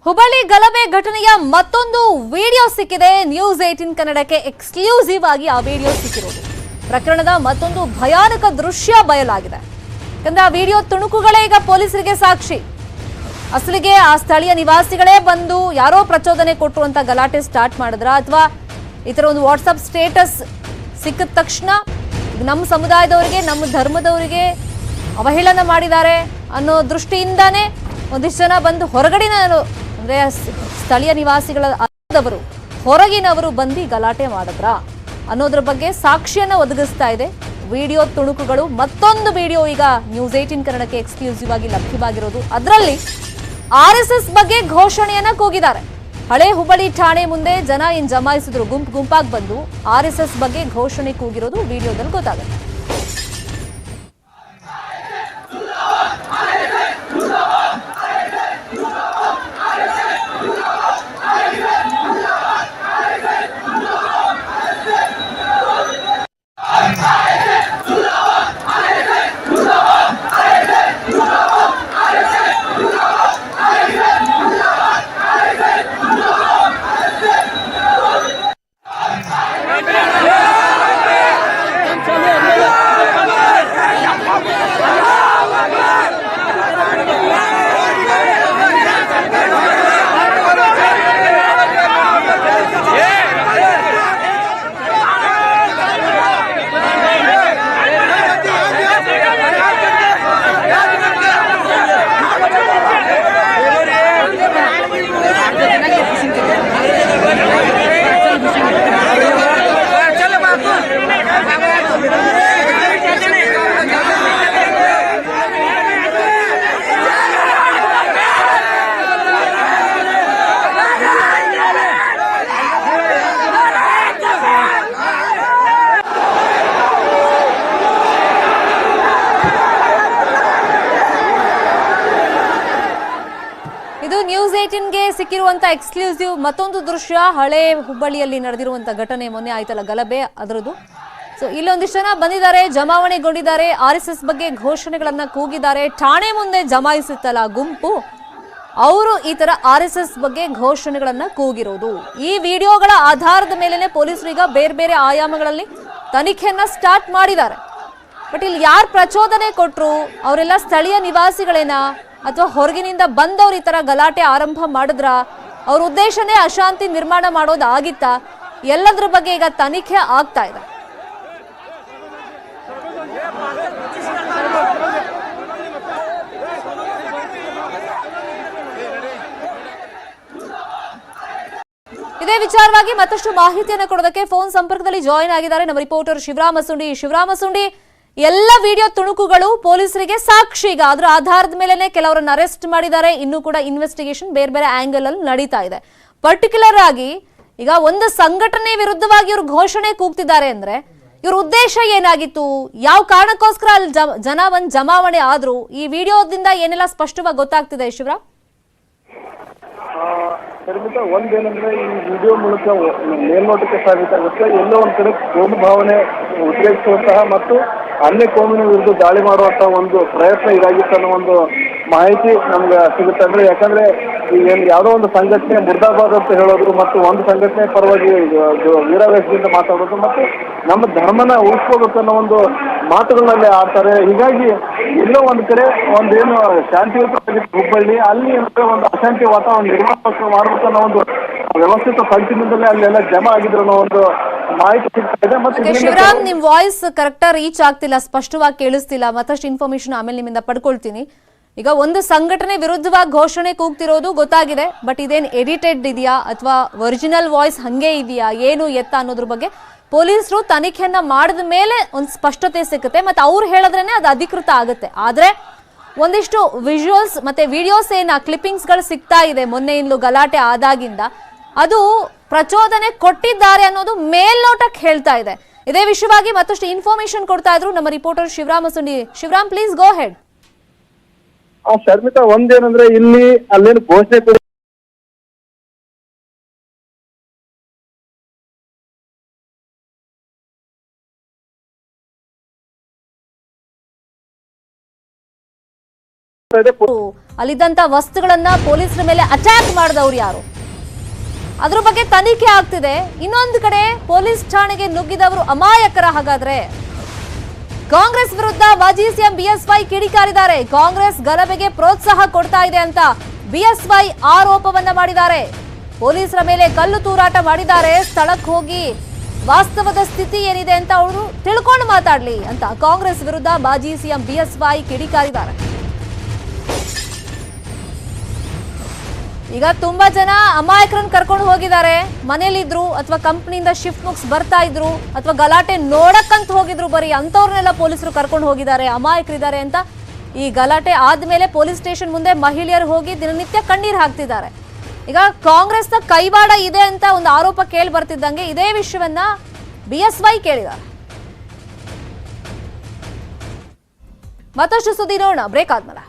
ಹುಬ್ಬಳ್ಳಿ ಗಲಭೆ ಘಟನೆಯ ಮತ್ತೊಂದು ವಿಡಿಯೋ ಸಿಕ್ಕಿದೆ. ನ್ಯೂಸ್ 18 ಕನ್ನಡಕ್ಕೆ ಎಕ್ಸ್ಕ್ಲೂಸಿವ್ ಆಗಿ ಆ ವಿಡಿಯೋ ಸಿಕ್ಕಿರೋದು. ಪ್ರಕರಣದ ಮತ್ತೊಂದು ಭಯಾನಕ ದೃಶ್ಯ ಬಯಲಾಗಿದೆ. ಯಾಕಂದ್ರೆ ಆ ವಿಡಿಯೋ ತುಣುಕುಗಳೇ ಈಗ ಪೊಲೀಸರಿಗೆ ಸಾಕ್ಷಿ. ಅಸಲಿಗೆ ಆ ಸ್ಥಳೀಯ ನಿವಾಸಿಗಳೇ ಬಂದು ಯಾರೋ ಪ್ರಚೋದನೆ ಕೊಟ್ಟರು ಅಂತ ಗಲಾಟೆ ಸ್ಟಾರ್ಟ್ ಮಾಡಿದ್ರ, ಅಥವಾ ಈ ತರ ಒಂದು ವಾಟ್ಸ್ಆಪ್ ಸ್ಟೇಟಸ್ ಸಿಕ್ಕಿದ ತಕ್ಷಣ ನಮ್ಮ ಸಮುದಾಯದವರಿಗೆ, ನಮ್ಮ ಧರ್ಮದವರಿಗೆ ಅವಹೇಳನ ಮಾಡಿದ್ದಾರೆ ಅನ್ನೋ ದೃಷ್ಟಿಯಿಂದಾನೇ ಒಂದಿಷ್ಟು ಜನ ಬಂದು ಹೊರಗಡಿನ ಅಂದ್ರೆ ಸ್ಥಳೀಯ ನಿವಾಸಿಗಳಾದವರು ಹೊರಗಿನವರು ಬಂದು ಗಲಾಟೆ ಮಾಡಿದ್ರ ಅನ್ನೋದ್ರ ಬಗ್ಗೆ ಸಾಕ್ಷಿಯನ್ನ ಒದಗಿಸ್ತಾ ಇದೆ ವಿಡಿಯೋ ತುಣುಕುಗಳು. ಮತ್ತೊಂದು ವಿಡಿಯೋ ಈಗ ನ್ಯೂಸ್ 18 ಕನ್ನಡಕ್ಕೆ ಎಕ್ಸ್ಕ್ಲೂಸಿವ್ ಆಗಿ ಲಭ್ಯವಾಗಿರೋದು. ಅದರಲ್ಲಿ RSS ಬಗ್ಗೆ ಘೋಷಣೆಯನ್ನ ಕೂಗಿದ್ದಾರೆ. ಹಳೆ ಹುಬ್ಬಳ್ಳಿ ಠಾಣೆ ಮುಂದೆ ಜನ ಏನ್ ಜಮಾಯಿಸಿದ್ರು, ಗುಂಪಾಗಿ ಬಂದು RSS ಬಗ್ಗೆ ಘೋಷಣೆ ಕೂಗಿರೋದು ವಿಡಿಯೋದಲ್ಲಿ ಗೊತ್ತಾಗುತ್ತೆ. ಇದು ನ್ಯೂಸ್ 18ಗೆ ಸಿಕ್ಕಿರುವಂತ ಎಕ್ಸ್ಕ್ಲೂಸಿವ್ ಮತ್ತೊಂದು ದೃಶ್ಯ. ಹಳೆ ಹುಬ್ಬಳ್ಳಿಯಲ್ಲಿ ನಡೆದಿರುವಂತ ಘಟನೆ, ಮೊನ್ನೆ ಆಯ್ತಲ್ಲ ಗಲಭೆ, ಅದರದ್ದು. ಸೊ ಇಲ್ಲೊಂದಿಷ್ಟು ಜನ ಬಂದಿದ್ದಾರೆ, ಜಮಾವಣೆಗೊಂಡಿದ್ದಾರೆ, RSS ಬಗ್ಗೆ ಘೋಷಣೆಗಳನ್ನ ಕೂಗಿದ್ದಾರೆ. ಠಾಣೆ ಮುಂದೆ ಜಮಾಯಿಸುತ್ತಲ್ಲ ಗುಂಪು, ಅವರು ಈ ತರ RSS ಬಗ್ಗೆ ಘೋಷಣೆಗಳನ್ನ ಕೂಗಿರೋದು. ಈ ವಿಡಿಯೋಗಳ ಆಧಾರದ ಮೇಲೆನೆ ಪೊಲೀಸರು ಈಗ ಬೇರೆ ಬೇರೆ ಆಯಾಮಗಳಲ್ಲಿ ತನಿಖೆಯನ್ನ ಸ್ಟಾರ್ಟ್ ಮಾಡಿದ್ದಾರೆ. ಬಟ್ ಇಲ್ಲಿ ಯಾರು ಪ್ರಚೋದನೆ ಕೊಟ್ರು, ಅವರೆಲ್ಲ ಸ್ಥಳೀಯ ನಿವಾಸಿಗಳೇನಾ ಅಥವಾ ಹೊರಗಿನಿಂದ ಬಂದವ್ರು ಈ ತರ ಗಲಾಟೆ ಆರಂಭ ಮಾಡಿದ್ರ, ಅವ್ರ ಉದ್ದೇಶನೇ ಅಶಾಂತಿ ನಿರ್ಮಾಣ ಮಾಡೋದಾಗಿತ್ತಾ, ಎಲ್ಲದ್ರ ಬಗ್ಗೆ ಈಗ ತನಿಖೆ ಆಗ್ತಾ ಇದೆ. ಇದೇ ವಿಚಾರವಾಗಿ ಮತ್ತಷ್ಟು ಮಾಹಿತಿಯನ್ನು ಕೊಡೋದಕ್ಕೆ ಫೋನ್ ಸಂಪರ್ಕದಲ್ಲಿ ಜಾಯಿನ್ ಆಗಿದ್ದಾರೆ ನಮ್ಮ ರಿಪೋರ್ಟರ್ ಶಿವರಾಮ ಸುಂಡಿ. ಶಿವರಾಮ ಸುಂಡಿ, ಎಲ್ಲ ವಿಡಿಯೋ ತುಣುಕುಗಳು ಪೊಲೀಸರಿಗೆ ಸಾಕ್ಷಿ. ಈಗ ಅದರ ಆಧಾರದ ಮೇಲೆನೆ ಕೆಲವರನ್ನ ಅರೆಸ್ಟ್ ಮಾಡಿದ್ದಾರೆ. ಇನ್ನೂ ಕೂಡ ಇನ್ವೆಸ್ಟಿಗೇಷನ್ ಬೇರೆ ಬೇರೆ ಆಂಗಲ್ ಅಲ್ಲಿ ನಡೀತಾ ಇದೆ. ಪರ್ಟಿಕ್ಯುಲರ್ ಆಗಿ ಈಗ ಒಂದು ಸಂಘಟನೆ ವಿರುದ್ಧವಾಗಿ ಇವರು ಘೋಷಣೆ ಕೂಗ್ತಿದ್ದಾರೆ ಅಂದ್ರೆ ಇವ್ರ ಉದ್ದೇಶ ಏನಾಗಿತ್ತು, ಯಾವ ಕಾರಣಕ್ಕೋಸ್ಕರ ಅಲ್ಲಿ ಜನ ಒಂದ್ ಜಮಾವಣೆ ಆದ್ರು, ಈ ವಿಡಿಯೋದಿಂದ ಏನೆಲ್ಲ ಸ್ಪಷ್ಟವಾಗಿ ಗೊತ್ತಾಗ್ತಿದೆ ಶಿವರಾಮ್? ಒಂದೇನಂದ್ರೆ ಈ ವಿಡಿಯೋ ಮೂಲಕ ಮೇಲ್ನೋಟಕ್ಕೆ ಸಾಬೀತಾಗುತ್ತೆ ಎಲ್ಲೋ ಒಂದ್ ಕಡೆ ಕೋಮು ಭಾವನೆ ಉದ್ರೇಕಿಸುವಂತಹ ಮತ್ತು ಅನ್ಯ ಕೋಮಿನ ವಿರುದ್ಧ ದಾಳಿ ಮಾಡುವಂತಹ ಒಂದು ಪ್ರಯತ್ನ ಇದಾಗಿತ್ತು ಅನ್ನೋ ಒಂದು ಮಾಹಿತಿ ನಮ್ಗೆ ಸಿಗುತ್ತೆ. ಅಂದ್ರೆ ಯಾಕಂದ್ರೆ ಏನು ಯಾವುದೋ ಒಂದು ಸಂಘಟನೆ ಮುರ್ದಾಬಾದ್ ಅಂತ ಹೇಳೋದು ಮತ್ತು ಒಂದು ಸಂಘಟನೆ ಪರವಾಗಿ ವೀರಾವೇಶದಿಂದ ಮಾತಾಡೋದು ಮತ್ತು ನಮ್ಮ ಧರ್ಮನ ಉಳಿಸ್ಕೋಬೇಕು ಅನ್ನೋ ಒಂದು ಮಾತುಗಳಲ್ಲಿ ಆಡ್ತಾರೆ. ಹೀಗಾಗಿ ಎಲ್ಲೋ ಒಂದ್ ಕಡೆ ಒಂದೇನು ಶಾಂತಿಯುತವಾಗಿತ್ತು ಹುಬ್ಬಳ್ಳಿ, ಅಲ್ಲಿ ಒಂದು ಅಶಾಂತಿ ವಾತಾವರಣ ನಿರ್ಮಾಣ ಮಾಡಬೇಕು ಅನ್ನೋ ಒಂದು ವ್ಯವಸ್ಥಿತ ಸಂಚಿನಿಂದಲೇ ಅಲ್ಲೆಲ್ಲ ಜಮಾ ಆಗಿದ್ರು ಅನ್ನೋ ಒಂದು ಮಾಹಿತಿ ಸಿಗ್ತಾ ಇದೆ. ಮತ್ತೆ ಶಿವರಾಮ್, ನಿಮ್ ವಾಯ್ಸ್ ಕರೆಕ್ಟ್ ರೀಚ್ ಆಗ್ತಿಲ್ಲ, ಸ್ಪಷ್ಟವಾಗಿ ಕೇಳಿಸ್ತಿಲ್ಲ. ಮತ್ತಷ್ಟು ಇನ್ಫಾರ್ಮೇಶನ್ ಆಮೇಲೆ ನಿಮ್ಮಿಂದ ಪಡ್ಕೊಳ್ತೀನಿ. ಈಗ ಒಂದು ಸಂಘಟನೆ ವಿರುದ್ಧವಾಗಿ ಘೋಷಣೆ ಕೂಗ್ತಿರೋದು ಗೊತ್ತಾಗಿದೆ, ಬಟ್ ಇದೇನು ಎಡಿಟೆಡ್ ಇದೆಯಾ ಅಥವಾ ಒರಿಜಿನಲ್ ವಾಯ್ಸ್ ಹಂಗೆ ಇದೆಯಾ, ಏನು ಎತ್ತ ಅನ್ನೋದ್ರ ಬಗ್ಗೆ ಪೊಲೀಸರು ತನಿಖೆಯನ್ನ ಮಾಡಿದ ಮೇಲೆ ಒಂದು ಸ್ಪಷ್ಟತೆ ಸಿಗುತ್ತೆ. ಮತ್ತೆ ಅವ್ರು ಹೇಳಿದ್ರೇನೆ ಅದು ಅಧಿಕೃತ ಆಗುತ್ತೆ. ಆದ್ರೆ ಒಂದಿಷ್ಟು ವಿಜುವಲ್ಸ್ ಮತ್ತೆ ವಿಡಿಯೋಸ್ ಕ್ಲಿಪ್ಪಿಂಗ್ಸ್ ಗಳು ಸಿಗ್ತಾ ಇದೆ ಮೊನ್ನೆ ಇನ್ನು ಗಲಾಟೆ ಆದಾಗಿಂದ, ಅದು ಪ್ರಚೋದನೆ ಕೊಟ್ಟಿದ್ದಾರೆ ಅನ್ನೋದು ಮೇಲ್ನೋಟಕ್ಕೆ ಹೇಳ್ತಾ ಇದೆ. ಇದೇ ವಿಷಯವಾಗಿ ಮತ್ತಷ್ಟು ಇನ್ಫಾರ್ಮೇಶನ್ ಕೊಡ್ತಾ ಇದ್ರು ನಮ್ಮ reporter Shivarama Sundi. Shivaram, please go ahead. Sharmita, ಒಂದೇನಂದ್ರೆ ಇಲ್ಲಿ ಅಲ್ಲೇನು ಘೋಷಣೆ ಅಲ್ಲಿದ್ದಂತ ವಸ್ತುಗಳನ್ನ ಪೊಲೀಸರ ಮೇಲೆ ಅಟ್ಯಾಕ್ ಮಾಡಿದವ್ರು ಯಾರು, ಅದ್ರ ಬಗ್ಗೆ ತನಿಖೆ ಆಗ್ತಿದೆ. ಇನ್ನೊಂದು ಕಡೆ ಪೊಲೀಸ್ ಠಾಣೆಗೆ ನುಗ್ಗಿದವರು ಅಮಾಯಕರ. ಹಾಗಾದ್ರೆ ಕಾಂಗ್ರೆಸ್ ವಿರುದ್ಧ ಮಾಜಿ ಸಿಎಂ ಬಿಎಸ್ವೈ ಕಿಡಿಕಾರಿದ್ದಾರೆ. ಕಾಂಗ್ರೆಸ್ ಗಲಭೆಗೆ ಪ್ರೋತ್ಸಾಹ ಕೊಡ್ತಾ ಇದೆ ಅಂತ ಬಿಎಸ್ವೈ ಆರೋಪವನ್ನ ಮಾಡಿದ್ದಾರೆ. ಪೊಲೀಸರ ಮೇಲೆ ಕಲ್ಲು ತೂರಾಟ ಮಾಡಿದ್ದಾರೆ. ಸ್ಥಳಕ್ಕೆ ಹೋಗಿ ವಾಸ್ತವದ ಸ್ಥಿತಿ ಏನಿದೆ ಅಂತ ಅವರು ತಿಳ್ಕೊಂಡು ಮಾತಾಡ್ಲಿ ಅಂತ ಕಾಂಗ್ರೆಸ್ ವಿರುದ್ಧ ಮಾಜಿ ಸಿಎಂ ಬಿಎಸ್ವೈ ಕಿಡಿಕಾರಿದ್ದಾರೆ. ಈಗ ತುಂಬಾ ಜನ ಅಮಾಯಕರನ್ನ ಕರ್ಕೊಂಡು ಹೋಗಿದ್ದಾರೆ. ಮನೇಲಿದ್ರು ಅಥವಾ ಕಂಪ್ನಿಯಿಂದ ಶಿಫ್ಟ್ ಮುಗಿಸ್ ಬರ್ತಾ ಇದ್ರು ಅಥವಾ ಗಲಾಟೆ ನೋಡಕ್ಕಂತ ಹೋಗಿದ್ರು, ಬರೀ ಅಂತವ್ರನ್ನೆಲ್ಲ ಪೊಲೀಸರು ಕರ್ಕೊಂಡು ಹೋಗಿದ್ದಾರೆ, ಅಮಾಯಕರಿದ್ದಾರೆ ಅಂತ. ಈ ಗಲಾಟೆ ಆದ್ಮೇಲೆ ಪೊಲೀಸ್ ಸ್ಟೇಷನ್ ಮುಂದೆ ಮಹಿಳೆಯರು ಹೋಗಿ ದಿನನಿತ್ಯ ಕಣ್ಣೀರು ಹಾಕ್ತಿದ್ದಾರೆ. ಈಗ ಕಾಂಗ್ರೆಸ್ನ ಕೈವಾಡ ಇದೆ ಅಂತ ಒಂದು ಆರೋಪ ಕೇಳಿ ಬರ್ತಿದ್ದಂಗೆ ಇದೇ ವಿಷಯವನ್ನ ಬಿಎಸ್ವೈ ಕೇಳಿದ್ದಾರೆ. ಮತ್ತಷ್ಟು ಸುದ್ದಿ ನೋಡೋಣ ಬ್ರೇಕ್ ಆದ್ಮೇಲೆ.